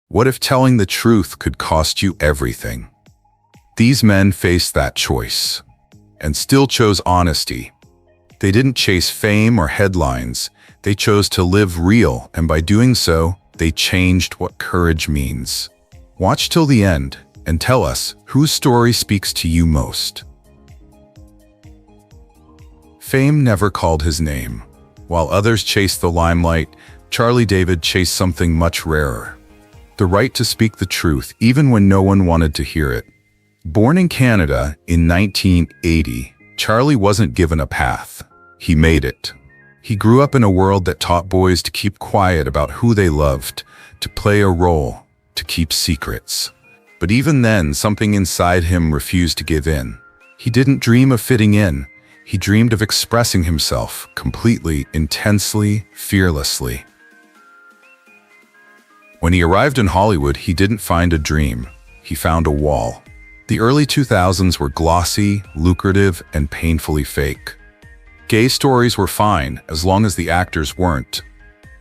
What if telling the truth could cost you everything? These men faced that choice and still chose honesty. They didn't chase fame or headlines. They chose to live real, and by doing so, they changed what courage means. Watch till the end and tell us whose story speaks to you most. Fame never called his name. While others chased the limelight, Charlie David chased something much rarer: the right to speak the truth even when no one wanted to hear it. Born in Canada in 1980, Charlie wasn't given a path. He made it. He grew up in a world that taught boys to keep quiet about who they loved, to play a role, to keep secrets. But even then, something inside him refused to give in. He didn't dream of fitting in. He dreamed of expressing himself completely, intensely, fearlessly. When he arrived in Hollywood, he didn't find a dream. He found a wall. The early 2000s were glossy, lucrative, and painfully fake. Gay stories were fine as long as the actors weren't.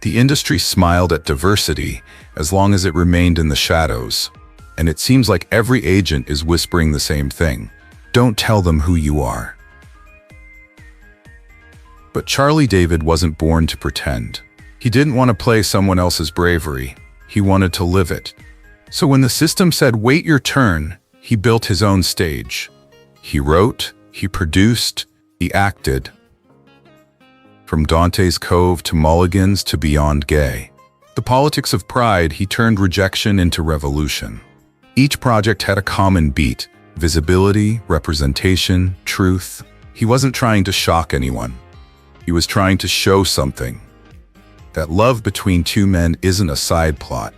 The industry smiled at diversity as long as it remained in the shadows. And it seems like every agent is whispering the same thing: don't tell them who you are. But Charlie David wasn't born to pretend. He didn't want to play someone else's bravery. He wanted to live it. So when the system said, "Wait your turn," he built his own stage. He wrote, he produced, he acted. From Dante's Cove to Mulligan's to Beyond Gay. The politics of pride, he turned rejection into revolution. Each project had a common beat: visibility, representation, truth. He wasn't trying to shock anyone. He was trying to show something. That love between two men isn't a side plot,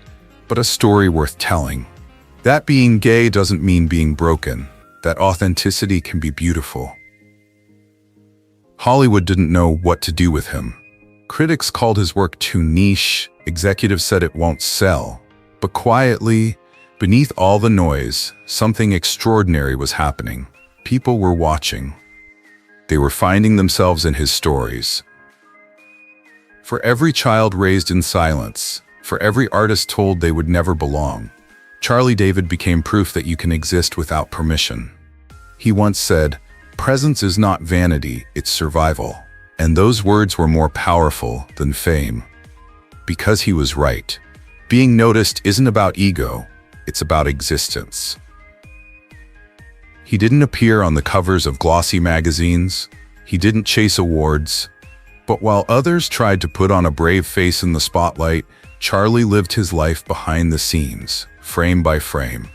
but a story worth telling. That being gay doesn't mean being broken. That authenticity can be beautiful. Hollywood didn't know what to do with him. Critics called his work too niche. Executives said it won't sell. But quietly, beneath all the noise, something extraordinary was happening. People were watching. They were finding themselves in his stories. For every child raised in silence, for every artist told they would never belong, Charlie David became proof that you can exist without permission. He once said, "Presence is not vanity, it's survival." And those words were more powerful than fame. Because he was right. Being noticed isn't about ego, it's about existence. He didn't appear on the covers of glossy magazines. He didn't chase awards. But while others tried to put on a brave face in the spotlight, Charlie lived his life behind the scenes, frame by frame.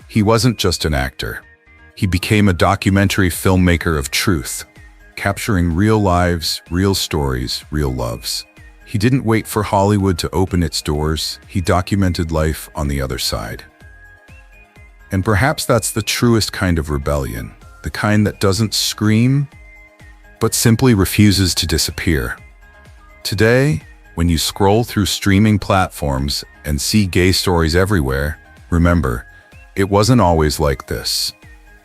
He wasn't just an actor. He became a documentary filmmaker of truth, capturing real lives, real stories, real loves. He didn't wait for Hollywood to open its doors. He documented life on the other side. And perhaps that's the truest kind of rebellion, the kind that doesn't scream, but simply refuses to disappear. Today, when you scroll through streaming platforms and see gay stories everywhere, remember, it wasn't always like this.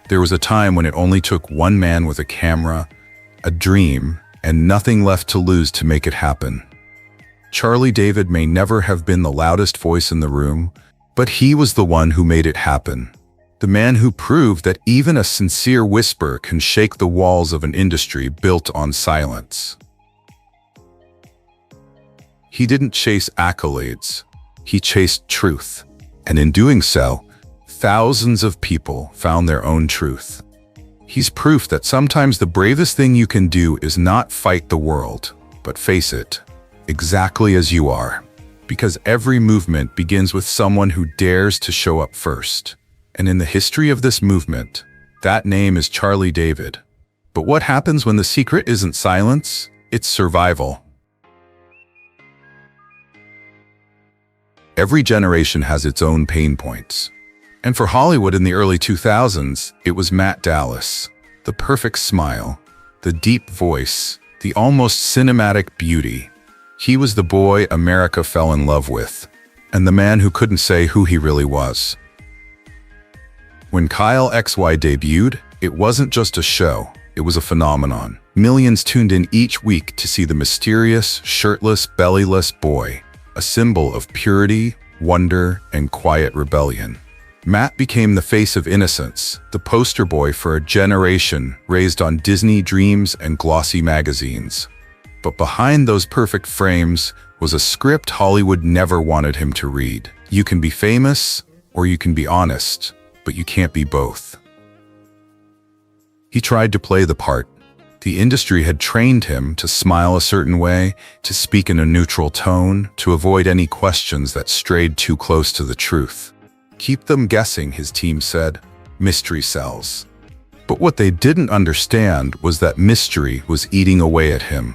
There was a time when it only took one man with a camera, a dream, and nothing left to lose to make it happen. Charlie David may never have been the loudest voice in the room, but he was the one who made it happen. The man who proved that even a sincere whisper can shake the walls of an industry built on silence. He didn't chase accolades. He chased truth. And in doing so, thousands of people found their own truth. He's proof that sometimes the bravest thing you can do is not fight the world, but face it, exactly as you are. Because every movement begins with someone who dares to show up first. And in the history of this movement, that name is Charlie David. But what happens when the secret isn't silence? It's survival. Every generation has its own pain points. And for Hollywood in the early 2000s, it was Matt Dallas. The perfect smile, the deep voice, the almost cinematic beauty. He was the boy America fell in love with, and the man who couldn't say who he really was. When Kyle XY debuted, it wasn't just a show, it was a phenomenon. Millions tuned in each week to see the mysterious, shirtless, bellyless boy, a symbol of purity, wonder, and quiet rebellion. Matt became the face of innocence, the poster boy for a generation raised on Disney dreams and glossy magazines. But behind those perfect frames was a script Hollywood never wanted him to read. You can be famous, or you can be honest, but you can't be both. He tried to play the part. The industry had trained him to smile a certain way, to speak in a neutral tone, to avoid any questions that strayed too close to the truth. Keep them guessing, his team said. Mystery sells. But what they didn't understand was that mystery was eating away at him.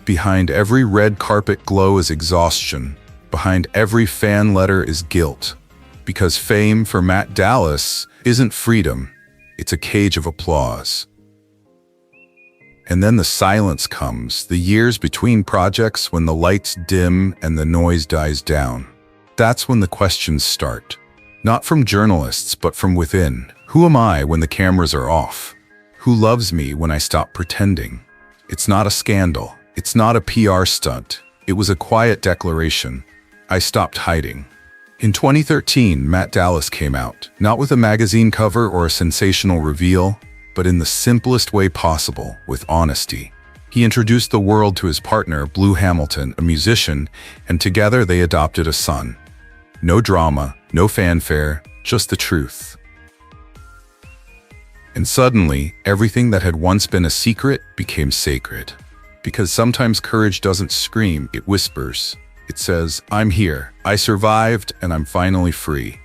Behind every red carpet glow is exhaustion. Behind every fan letter is guilt. Because fame for Matt Dallas isn't freedom, it's a cage of applause. And then the silence comes, the years between projects when the lights dim and the noise dies down. That's when the questions start. Not from journalists, but from within. Who am I when the cameras are off? Who loves me when I stop pretending? It's not a scandal. It's not a PR stunt. It was a quiet declaration. I stopped hiding. In 2013, Matt Dallas came out, not with a magazine cover or a sensational reveal, but in the simplest way possible, with honesty. He introduced the world to his partner, Blue Hamilton, a musician, and together they adopted a son. No drama, no fanfare, just the truth. And suddenly, everything that had once been a secret became sacred. Because sometimes courage doesn't scream, it whispers. It says, I'm here, I survived, and I'm finally free.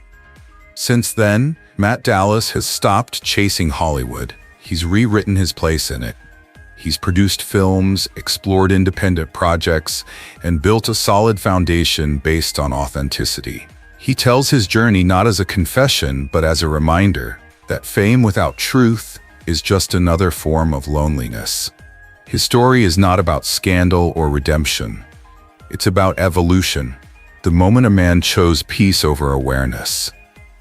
Since then, Matt Dallas has stopped chasing Hollywood. He's rewritten his place in it. He's produced films, explored independent projects, and built a solid foundation based on authenticity. He tells his journey not as a confession, but as a reminder that fame without truth is just another form of loneliness. His story is not about scandal or redemption. It's about evolution, the moment a man chose peace over awareness.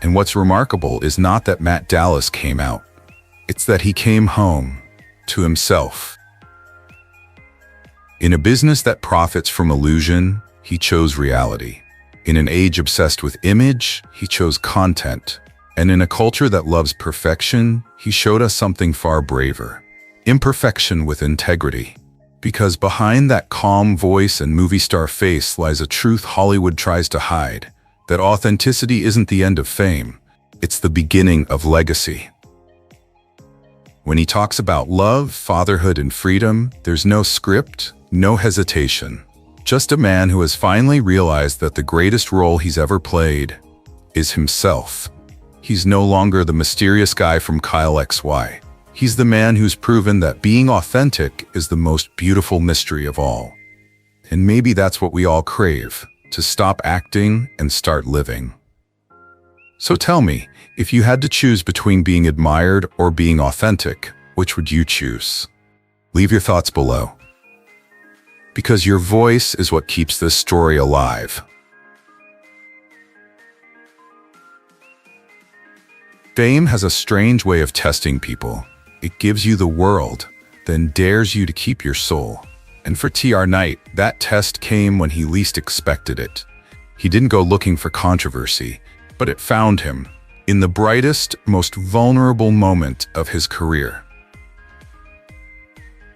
And what's remarkable is not that Matt Dallas came out. It's that he came home, to himself. In a business that profits from illusion, he chose reality. In an age obsessed with image, he chose content. And in a culture that loves perfection, he showed us something far braver. Imperfection with integrity. Because behind that calm voice and movie star face lies a truth Hollywood tries to hide. That authenticity isn't the end of fame. It's the beginning of legacy. When he talks about love, fatherhood, and freedom, there's no script, no hesitation. Just a man who has finally realized that the greatest role he's ever played is himself. He's no longer the mysterious guy from Kyle XY. He's the man who's proven that being authentic is the most beautiful mystery of all. And maybe that's what we all crave, to stop acting and start living. So tell me, if you had to choose between being admired or being authentic, which would you choose? Leave your thoughts below. Because your voice is what keeps this story alive. Fame has a strange way of testing people. It gives you the world, then dares you to keep your soul. And for TR Knight, that test came when he least expected it. He didn't go looking for controversy, but it found him in the brightest, most vulnerable moment of his career.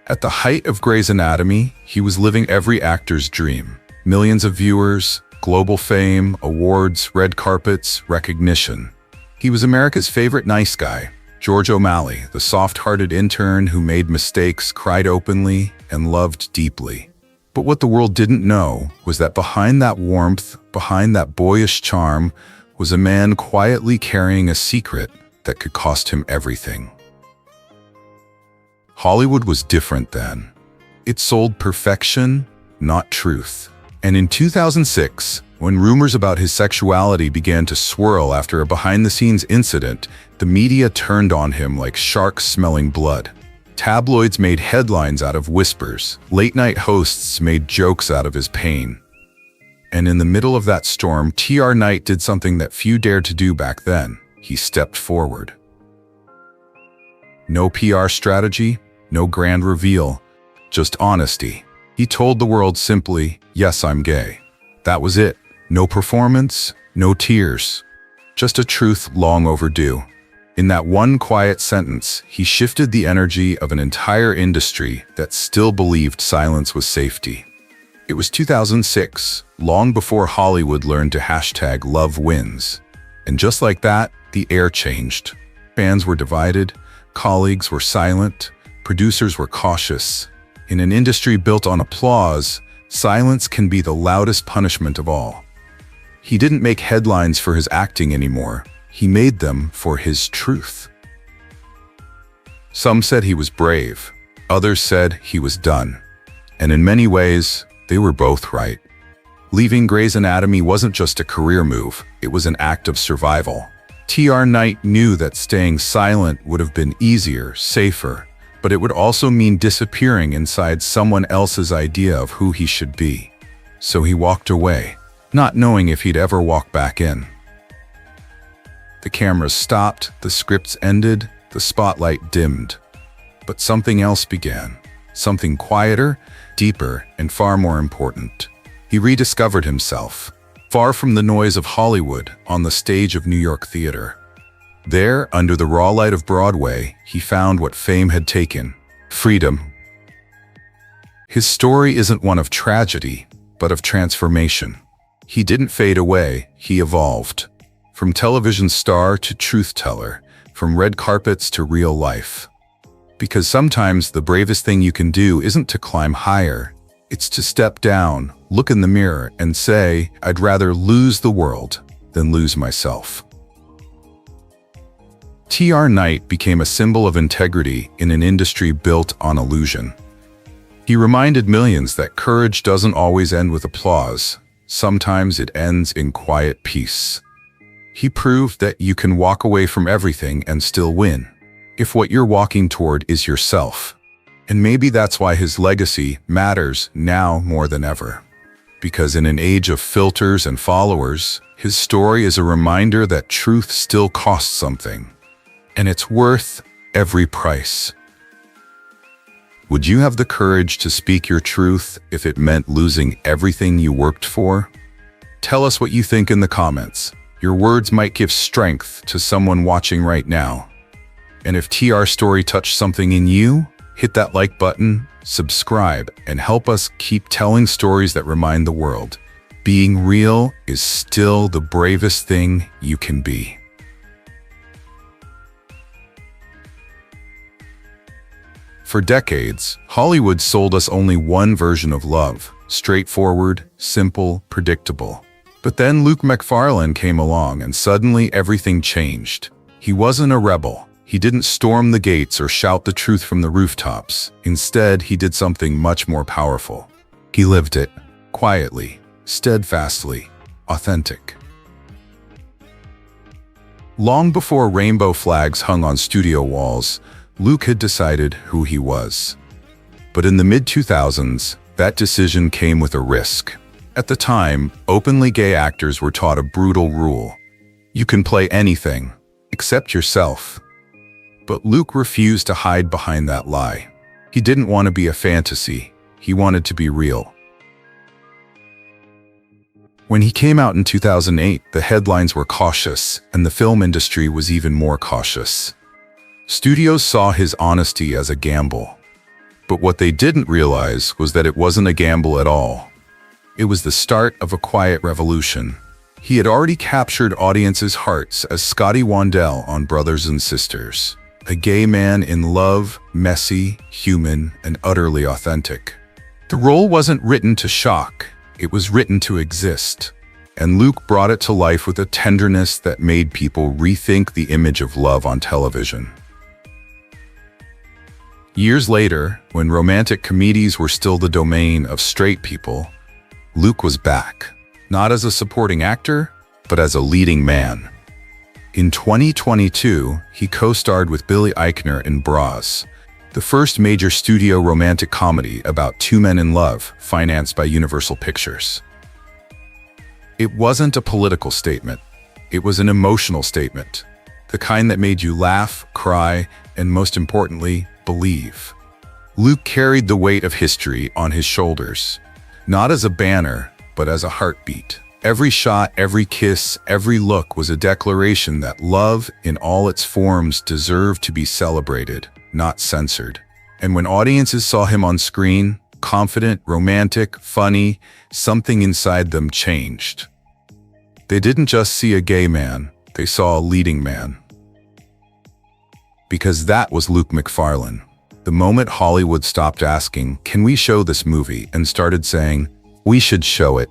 At the height of Grey's Anatomy, he was living every actor's dream. Millions of viewers, global fame, awards, red carpets, recognition. He was America's favorite nice guy, George O'Malley, the soft-hearted intern who made mistakes, cried openly, and loved deeply. But what the world didn't know was that behind that warmth, behind that boyish charm, was a man quietly carrying a secret that could cost him everything. Hollywood was different then. It sold perfection, not truth. And in 2006, when rumors about his sexuality began to swirl after a behind-the-scenes incident, the media turned on him like sharks smelling blood. Tabloids made headlines out of whispers. Late-night hosts made jokes out of his pain. And in the middle of that storm, TR Knight did something that few dared to do back then. He stepped forward. No PR strategy, no grand reveal, just honesty. He told the world simply, "Yes, I'm gay." That was it. No performance, no tears. Just a truth long overdue. In that one quiet sentence, he shifted the energy of an entire industry that still believed silence was safety. It was 2006, long before Hollywood learned to hashtag love wins. And just like that, the air changed. Fans were divided, colleagues were silent, producers were cautious. In an industry built on applause, silence can be the loudest punishment of all. He didn't make headlines for his acting anymore. He made them for his truth. Some said he was brave. Others said he was done. And in many ways, they were both right. Leaving Grey's Anatomy wasn't just a career move, it was an act of survival. T.R. Knight knew that staying silent would have been easier, safer, but it would also mean disappearing inside someone else's idea of who he should be. So he walked away, not knowing if he'd ever walk back in. The cameras stopped, the scripts ended, the spotlight dimmed. But something else began. Something quieter, deeper, and far more important. He rediscovered himself, far from the noise of Hollywood, on the stage of New York theater. There, under the raw light of Broadway, he found what fame had taken: freedom. His story isn't one of tragedy, but of transformation. He didn't fade away, he evolved. From television star to truth teller, from red carpets to real life. Because sometimes the bravest thing you can do isn't to climb higher, it's to step down, look in the mirror, and say, I'd rather lose the world than lose myself. T.R. Knight became a symbol of integrity in an industry built on illusion. He reminded millions that courage doesn't always end with applause. Sometimes it ends in quiet peace. He proved that you can walk away from everything and still win, if what you're walking toward is yourself. And maybe that's why his legacy matters now more than ever. Because in an age of filters and followers, his story is a reminder that truth still costs something. And it's worth every price. Would you have the courage to speak your truth if it meant losing everything you worked for? Tell us what you think in the comments. Your words might give strength to someone watching right now. And if TR's story touched something in you, hit that like button, subscribe, and help us keep telling stories that remind the world. Being real is still the bravest thing you can be. For decades, Hollywood sold us only one version of love: straightforward, simple, predictable. But then Luke Macfarlane came along and suddenly everything changed. He wasn't a rebel. He didn't storm the gates or shout the truth from the rooftops. Instead, he did something much more powerful. He lived it, quietly, steadfastly, authentic. Long before rainbow flags hung on studio walls, Luke had decided who he was. But in the mid-2000s, that decision came with a risk. At the time, openly gay actors were taught a brutal rule. You can play anything, except yourself. But Luke refused to hide behind that lie. He didn't want to be a fantasy. He wanted to be real. When he came out in 2008, the headlines were cautious, and the film industry was even more cautious. Studios saw his honesty as a gamble. But what they didn't realize was that it wasn't a gamble at all. It was the start of a quiet revolution. He had already captured audiences' hearts as Scotty Wandell on Brothers and Sisters. A gay man in love, messy, human, and utterly authentic. The role wasn't written to shock, it was written to exist. And Luke brought it to life with a tenderness that made people rethink the image of love on television. Years later, when romantic comedies were still the domain of straight people, Luke was back, not as a supporting actor, but as a leading man. In 2022, he co-starred with Billy Eichner in Bras, the first major studio romantic comedy about two men in love, financed by Universal Pictures. It wasn't a political statement. It was an emotional statement, the kind that made you laugh, cry, and most importantly, believe. Luke carried the weight of history on his shoulders, not as a banner, but as a heartbeat. Every shot, every kiss, every look was a declaration that love in all its forms deserved to be celebrated, not censored. And when audiences saw him on screen, confident, romantic, funny, something inside them changed. They didn't just see a gay man, they saw a leading man. Because that was Luke Macfarlane. The moment Hollywood stopped asking, "Can we show this movie?" and started saying, "We should show it,"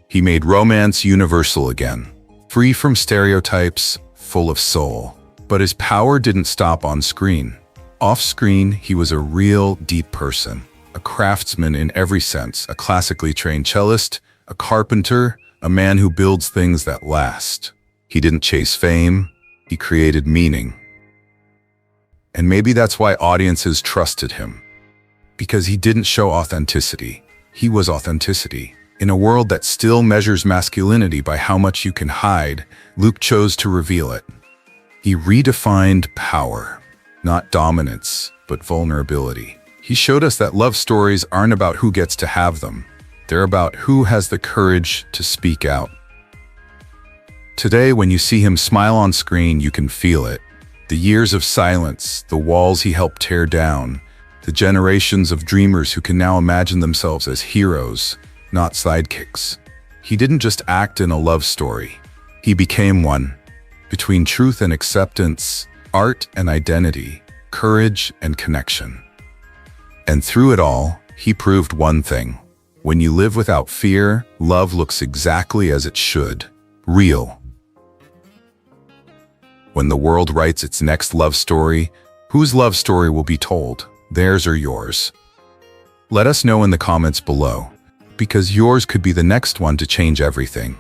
he made romance universal again, free from stereotypes, full of soul. But his power didn't stop on screen. Off-screen, he was a real, deep person, a craftsman in every sense, a classically trained cellist, a carpenter, a man who builds things that last. He didn't chase fame, he created meaning. And maybe that's why audiences trusted him. Because he didn't show authenticity, he was authenticity. In a world that still measures masculinity by how much you can hide, Luke chose to reveal it. He redefined power, not dominance, but vulnerability. He showed us that love stories aren't about who gets to have them. They're about who has the courage to speak out. Today, when you see him smile on screen, you can feel it. The years of silence, the walls he helped tear down, the generations of dreamers who can now imagine themselves as heroes, not sidekicks. He didn't just act in a love story. He became one. Between truth and acceptance, art and identity, courage and connection. And through it all, he proved one thing. When you live without fear, love looks exactly as it should. Real. When the world writes its next love story, whose love story will be told? Theirs or yours? Let us know in the comments below, because yours could be the next one to change everything.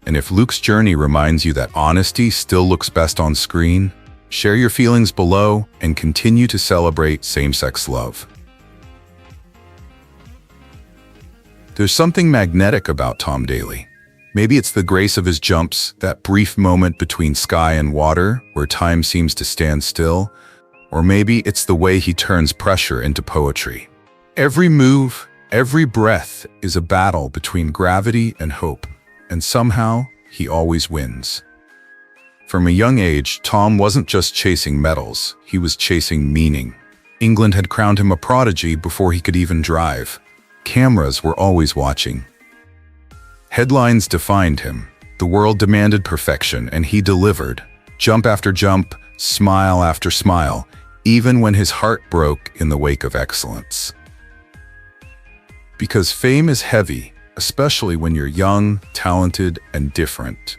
And if Luke's journey reminds you that honesty still looks best on screen, share your feelings below and continue to celebrate same-sex love. There's something magnetic about Tom Daley. Maybe it's the grace of his jumps, that brief moment between sky and water where time seems to stand still, or maybe it's the way he turns pressure into poetry. Every move, every breath is a battle between gravity and hope, and somehow he always wins. From a young age, Tom wasn't just chasing medals, he was chasing meaning. England had crowned him a prodigy before he could even drive. Cameras were always watching. Headlines defined him. The world demanded perfection, and he delivered. Jump after jump, smile after smile, even when his heart broke in the wake of excellence. Because fame is heavy, especially when you're young, talented, and different.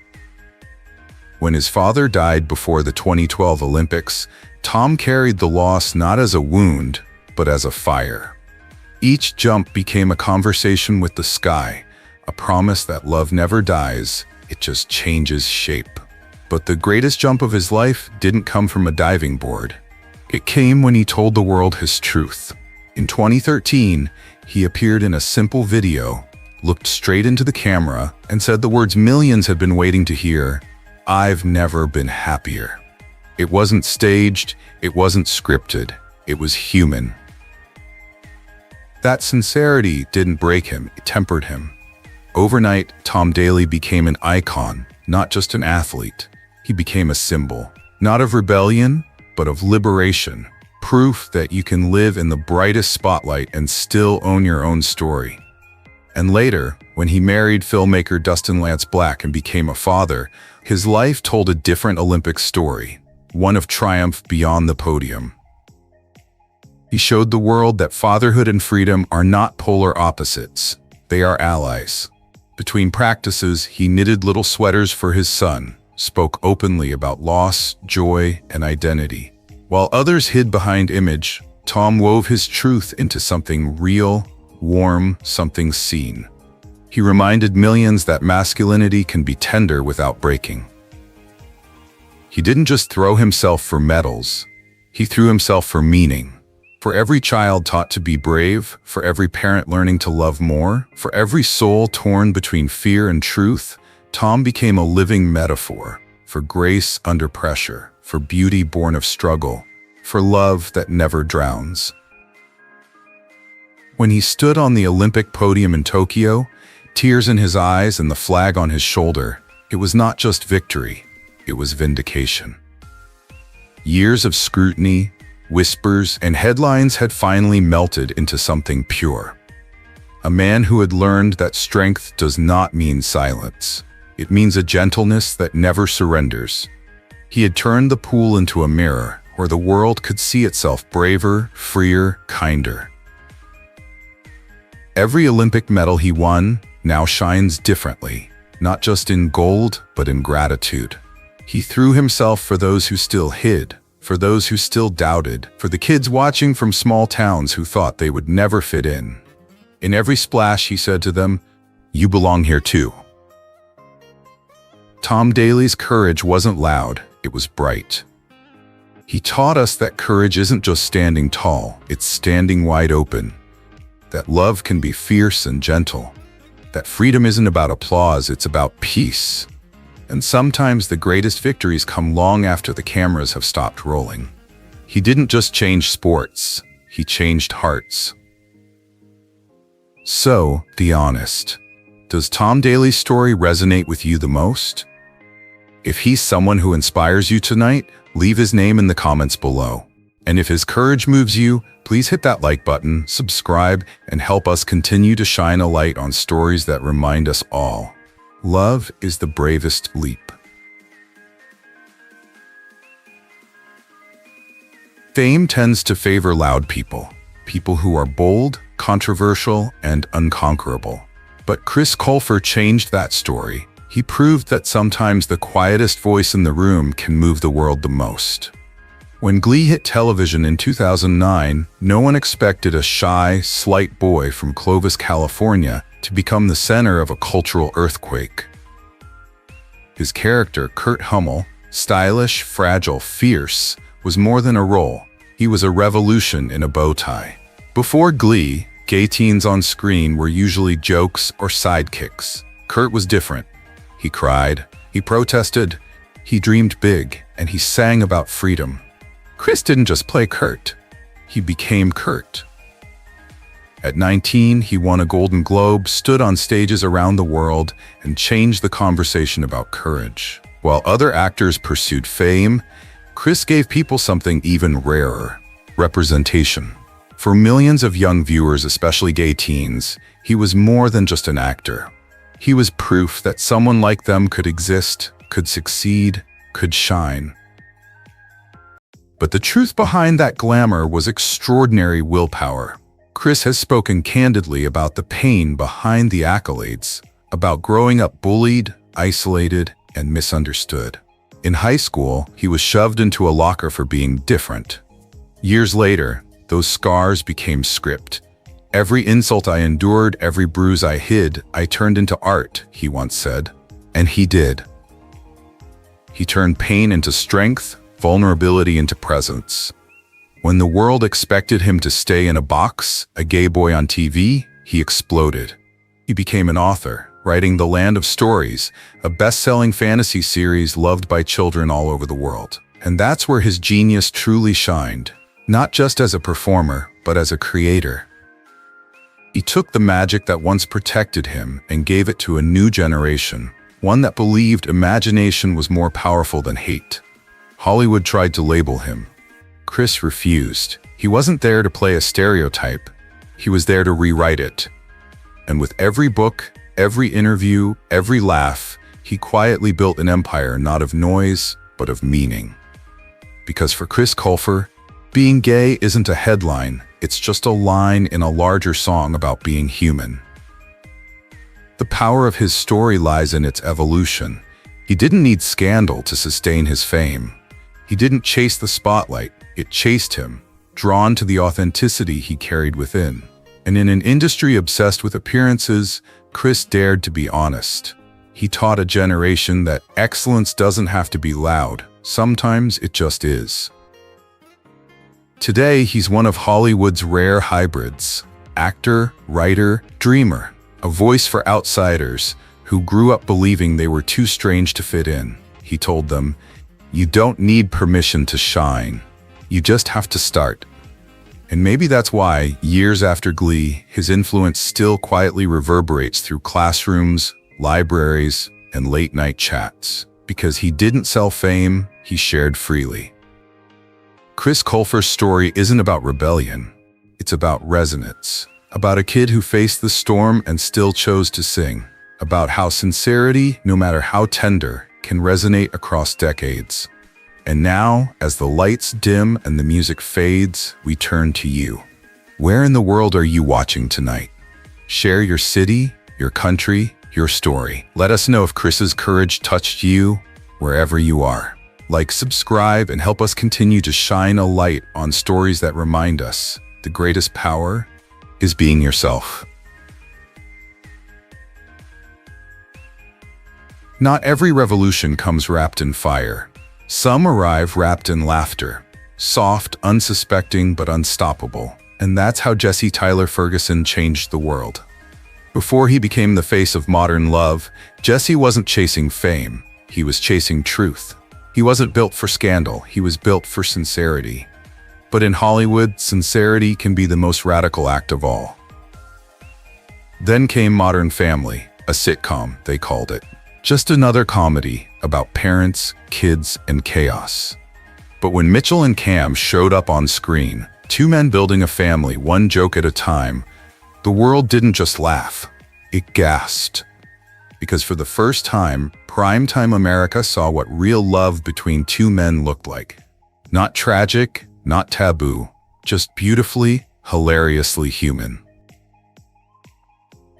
When his father died before the 2012 Olympics, Tom carried the loss not as a wound, but as a fire. Each jump became a conversation with the sky, a promise that love never dies, it just changes shape. But the greatest jump of his life didn't come from a diving board. It came when he told the world his truth. In 2013, he appeared in a simple video, looked straight into the camera, and said the words millions had been waiting to hear, "I've never been happier." It wasn't staged, it wasn't scripted, it was human. That sincerity didn't break him, it tempered him. Overnight, Tom Daley became an icon, not just an athlete. He became a symbol, not of rebellion, but of liberation. Proof that you can live in the brightest spotlight and still own your own story. And later, when he married filmmaker Dustin Lance Black and became a father, his life told a different Olympic story, one of triumph beyond the podium. He showed the world that fatherhood and freedom are not polar opposites, they are allies. Between practices, he knitted little sweaters for his son, spoke openly about loss, joy, and identity. While others hid behind image, Tom wove his truth into something real, warm, something seen. He reminded millions that masculinity can be tender without breaking. He didn't just throw himself for medals, he threw himself for meaning. For every child taught to be brave, for every parent learning to love more, for every soul torn between fear and truth, Tom became a living metaphor for grace under pressure, for beauty born of struggle, for love that never drowns. When he stood on the Olympic podium in Tokyo, Tears in his eyes and the flag on his shoulder, it was not just victory, it was vindication. Years of scrutiny, whispers, and headlines had finally melted into something pure. A man who had learned that strength does not mean silence. It means a gentleness that never surrenders. He had turned the pool into a mirror where the world could see itself braver, freer, kinder. Every Olympic medal he won now shines differently, not just in gold, but in gratitude. He threw himself for those who still hid, for those who still doubted, for the kids watching from small towns who thought they would never fit in. In every splash, he said to them, "You belong here too." Tom Daley's courage wasn't loud, it was bright. He taught us that courage isn't just standing tall, it's standing wide open. That love can be fierce and gentle. That freedom isn't about applause, it's about peace. And sometimes the greatest victories come long after the cameras have stopped rolling. He didn't just change sports, he changed hearts. So, be honest. Does Tom Daley's story resonate with you the most? If he's someone who inspires you tonight, leave his name in the comments below. And if his courage moves you, please hit that like button, subscribe, and help us continue to shine a light on stories that remind us all. Love is the bravest leap. Fame tends to favor loud people, people who are bold, controversial, and unconquerable. But Chris Colfer changed that story. He proved that sometimes the quietest voice in the room can move the world the most. When Glee hit television in 2009, no one expected a shy, slight boy from Clovis, California, to become the center of a cultural earthquake. His character, Kurt Hummel, stylish, fragile, fierce, was more than a role. He was a revolution in a bow tie. Before Glee, gay teens on screen were usually jokes or sidekicks. Kurt was different. He cried, he protested, he dreamed big, and he sang about freedom. Chris didn't just play Kurt, he became Kurt. At 19, he won a Golden Globe, stood on stages around the world, and changed the conversation about courage. While other actors pursued fame, Chris gave people something even rarer: representation. For millions of young viewers, especially gay teens, he was more than just an actor. He was proof that someone like them could exist, could succeed, could shine. But the truth behind that glamour was extraordinary willpower. Chris has spoken candidly about the pain behind the accolades, about growing up bullied, isolated, and misunderstood. In high school, he was shoved into a locker for being different. Years later, those scars became script. "Every insult I endured, every bruise I hid, I turned into art," he once said. And he did. He turned pain into strength, vulnerability into presence. When the world expected him to stay in a box, a gay boy on TV, he exploded. He became an author, writing The Land of Stories, a best-selling fantasy series loved by children all over the world. And that's where his genius truly shined, not just as a performer, but as a creator. He took the magic that once protected him and gave it to a new generation, one that believed imagination was more powerful than hate. Hollywood tried to label him. Chris refused. He wasn't there to play a stereotype. He was there to rewrite it. And with every book, every interview, every laugh, he quietly built an empire not of noise, but of meaning. Because for Chris Colfer, being gay isn't a headline, it's just a line in a larger song about being human. The power of his story lies in its evolution. He didn't need scandal to sustain his fame. He didn't chase the spotlight, it chased him, drawn to the authenticity he carried within. And in an industry obsessed with appearances, Chris dared to be honest. He taught a generation that excellence doesn't have to be loud, sometimes it just is. Today, he's one of Hollywood's rare hybrids: actor, writer, dreamer, a voice for outsiders who grew up believing they were too strange to fit in. He told them, "You don't need permission to shine. You just have to start." And maybe that's why, years after Glee, his influence still quietly reverberates through classrooms, libraries, and late-night chats. Because he didn't sell fame, he shared freely. Chris Colfer's story isn't about rebellion. It's about resonance. About a kid who faced the storm and still chose to sing. About how sincerity, no matter how tender, can resonate across decades. And now, as the lights dim and the music fades, we turn to you. Where in the world are you watching tonight? Share your city, your country, your story. Let us know if Chris's courage touched you, wherever you are. Like, subscribe, and help us continue to shine a light on stories that remind us the greatest power is being yourself. Not every revolution comes wrapped in fire. Some arrive wrapped in laughter, soft, unsuspecting, but unstoppable. And that's how Jesse Tyler Ferguson changed the world. Before he became the face of modern love, Jesse wasn't chasing fame. He was chasing truth. He wasn't built for scandal. He was built for sincerity. But in Hollywood, sincerity can be the most radical act of all. Then came Modern Family, a sitcom, they called it. Just another comedy about parents, kids, and chaos. But when Mitchell and Cam showed up on screen, two men building a family, one joke at a time, the world didn't just laugh, it gasped. Because for the first time, primetime America saw what real love between two men looked like. Not tragic, not taboo, just beautifully, hilariously human.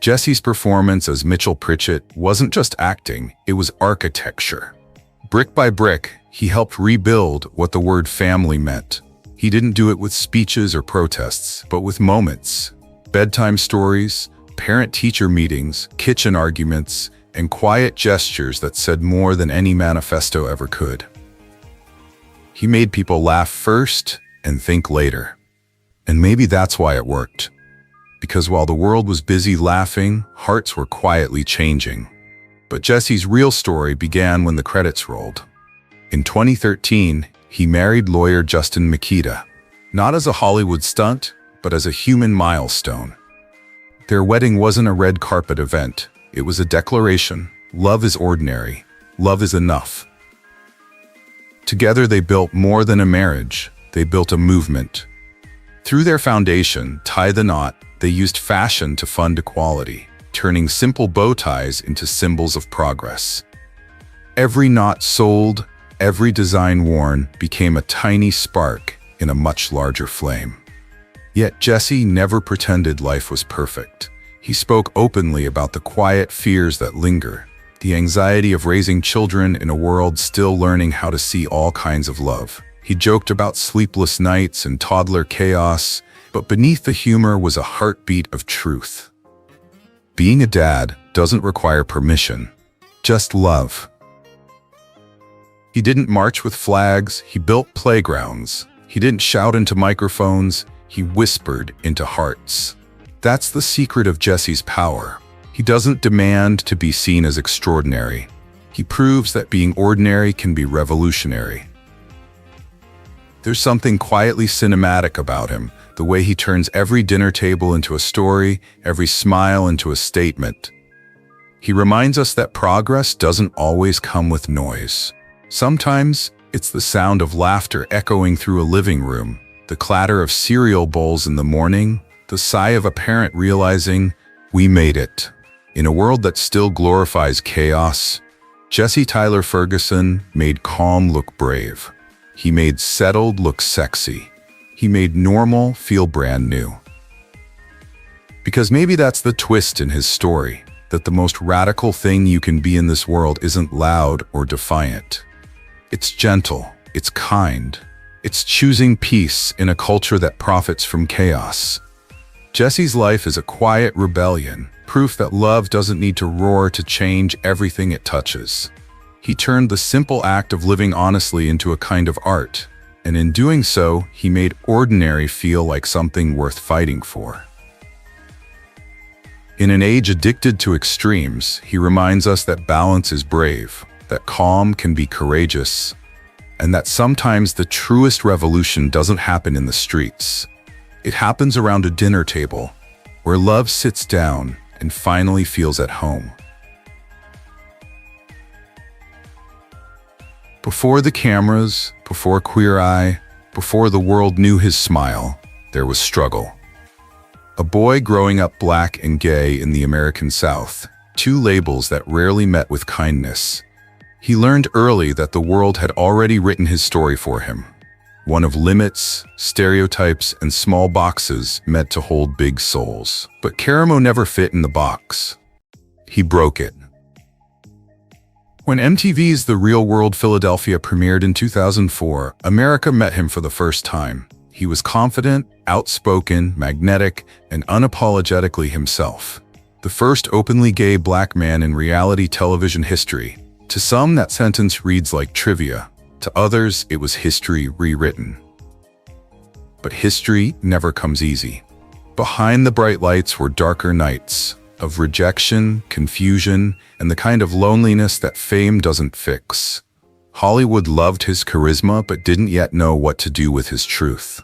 Jesse's performance as Mitchell Pritchett wasn't just acting, it was architecture. Brick by brick, he helped rebuild what the word family meant. He didn't do it with speeches or protests, but with moments. Bedtime stories, parent-teacher meetings, kitchen arguments, and quiet gestures that said more than any manifesto ever could. He made people laugh first and think later. And maybe that's why it worked. Because while the world was busy laughing, hearts were quietly changing. But Jesse's real story began when the credits rolled. In 2013, he married lawyer Justin Makita, not as a Hollywood stunt, but as a human milestone. Their wedding wasn't a red carpet event. It was a declaration. Love is ordinary. Love is enough. Together they built more than a marriage. They built a movement. Through their foundation, Tie the Knot, they used fashion to fund equality, turning simple bow ties into symbols of progress. Every knot sold, every design worn became a tiny spark in a much larger flame. Yet Jesse never pretended life was perfect. He spoke openly about the quiet fears that linger, the anxiety of raising children in a world still learning how to see all kinds of love. He joked about sleepless nights and toddler chaos, but beneath the humor was a heartbeat of truth. Being a dad doesn't require permission, just love. He didn't march with flags, he built playgrounds. He didn't shout into microphones, he whispered into hearts. That's the secret of Jesse's power. He doesn't demand to be seen as extraordinary. He proves that being ordinary can be revolutionary. There's something quietly cinematic about him, the way he turns every dinner table into a story, every smile into a statement. He reminds us that progress doesn't always come with noise. Sometimes, it's the sound of laughter echoing through a living room, the clatter of cereal bowls in the morning, the sigh of a parent realizing, we made it. In a world that still glorifies chaos, Jesse Tyler Ferguson made calm look brave. He made settled look sexy. He made normal feel brand new. Because maybe that's the twist in his story, that the most radical thing you can be in this world isn't loud or defiant. It's gentle, it's kind, it's choosing peace in a culture that profits from chaos. Jesse's life is a quiet rebellion, proof that love doesn't need to roar to change everything it touches. He turned the simple act of living honestly into a kind of art, and in doing so, he made ordinary feel like something worth fighting for. In an age addicted to extremes, he reminds us that balance is brave, that calm can be courageous, and that sometimes the truest revolution doesn't happen in the streets. It happens around a dinner table, where love sits down and finally feels at home. Before the cameras, before Queer Eye, before the world knew his smile, there was struggle. A boy growing up black and gay in the American South, two labels that rarely met with kindness. He learned early that the world had already written his story for him. One of limits, stereotypes, and small boxes meant to hold big souls. But Karamo never fit in the box. He broke it. When MTV's The Real World Philadelphia premiered in 2004, America met him for the first time. He was confident, outspoken, magnetic, and unapologetically himself. The first openly gay black man in reality television history. To some, that sentence reads like trivia. To others, it was history rewritten. But history never comes easy. Behind the bright lights were darker nights of rejection, confusion, and the kind of loneliness that fame doesn't fix. Hollywood loved his charisma but didn't yet know what to do with his truth.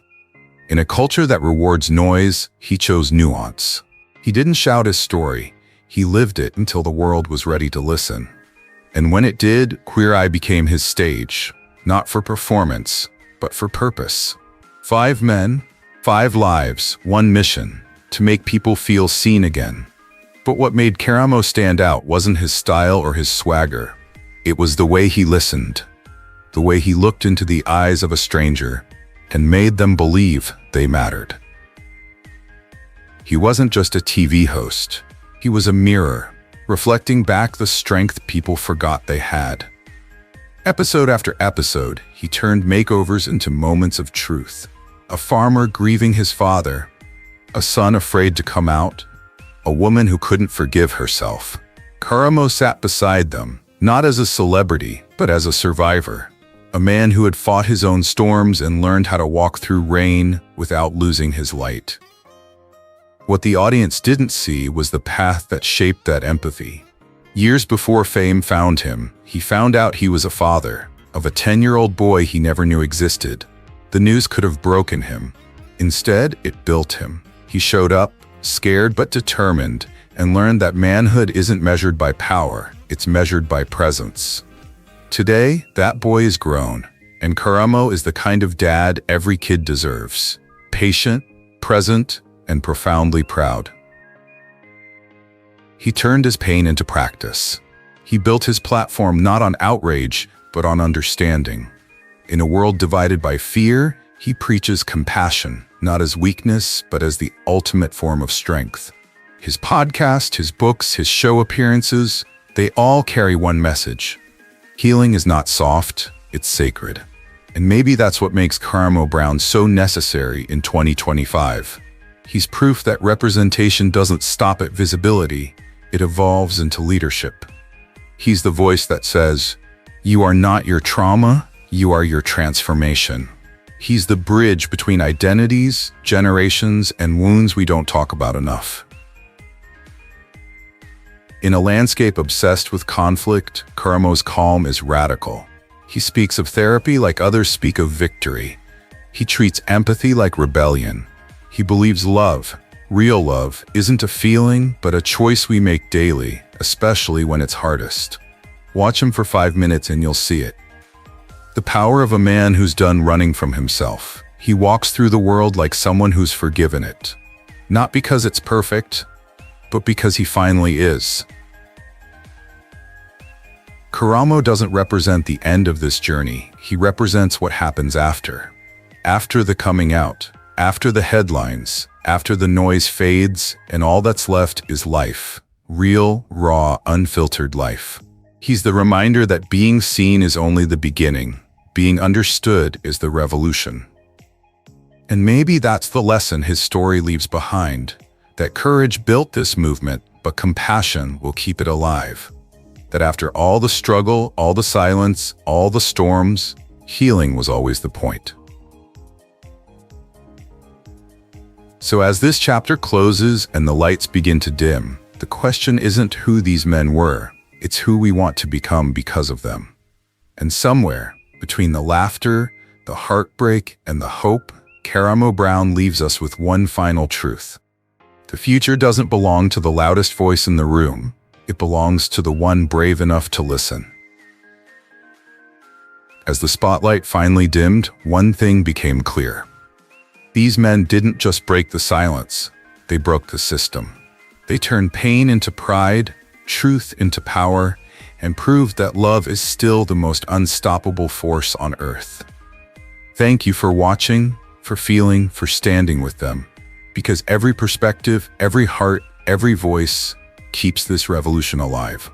In a culture that rewards noise, he chose nuance. He didn't shout his story, he lived it until the world was ready to listen. And when it did, Queer Eye became his stage, not for performance, but for purpose. 5 men, 5 lives, 1 mission, to make people feel seen again. But what made Karamo stand out wasn't his style or his swagger. It was the way he listened, the way he looked into the eyes of a stranger and made them believe they mattered. He wasn't just a TV host. He was a mirror, reflecting back the strength people forgot they had. Episode after episode, he turned makeovers into moments of truth. A farmer grieving his father, a son afraid to come out, a woman who couldn't forgive herself. Karamo sat beside them, not as a celebrity, but as a survivor. A man who had fought his own storms and learned how to walk through rain without losing his light. What the audience didn't see was the path that shaped that empathy. Years before fame found him, he found out he was a father of a 10-year-old boy he never knew existed. The news could have broken him. Instead, it built him. He showed up, scared but determined, and learned that manhood isn't measured by power, it's measured by presence. Today, that boy is grown, and Karamo is the kind of dad every kid deserves. Patient, present, and profoundly proud. He turned his pain into practice. He built his platform not on outrage, but on understanding. In a world divided by fear, he preaches compassion, not as weakness, but as the ultimate form of strength. His podcast, his books, his show appearances, they all carry one message. Healing is not soft, it's sacred. And maybe that's what makes Karamo Brown so necessary in 2025. He's proof that representation doesn't stop at visibility, it evolves into leadership. He's the voice that says, "You are not your trauma, you are your transformation." He's the bridge between identities, generations, and wounds we don't talk about enough. In a landscape obsessed with conflict, Karamo's calm is radical. He speaks of therapy like others speak of victory. He treats empathy like rebellion. He believes love, real love, isn't a feeling, but a choice we make daily, especially when it's hardest. Watch him for 5 minutes and you'll see it. The power of a man who's done running from himself. He walks through the world like someone who's forgiven it. Not because it's perfect, but because he finally is. Karamo doesn't represent the end of this journey. He represents what happens after. After the coming out, after the headlines, after the noise fades, and all that's left is life. Real, raw, unfiltered life. He's the reminder that being seen is only the beginning. Being understood is the revolution. And maybe that's the lesson his story leaves behind. That courage built this movement, but compassion will keep it alive. That after all the struggle, all the silence, all the storms, healing was always the point. So as this chapter closes and the lights begin to dim, the question isn't who these men were, it's who we want to become because of them. And somewhere, between the laughter, the heartbreak, and the hope, Karamo Brown leaves us with one final truth. The future doesn't belong to the loudest voice in the room. It belongs to the one brave enough to listen. As the spotlight finally dimmed, one thing became clear. These men didn't just break the silence, they broke the system. They turned pain into pride, truth into power, and proved that love is still the most unstoppable force on earth. Thank you for watching, for feeling, for standing with them. Because every perspective, every heart, every voice keeps this revolution alive.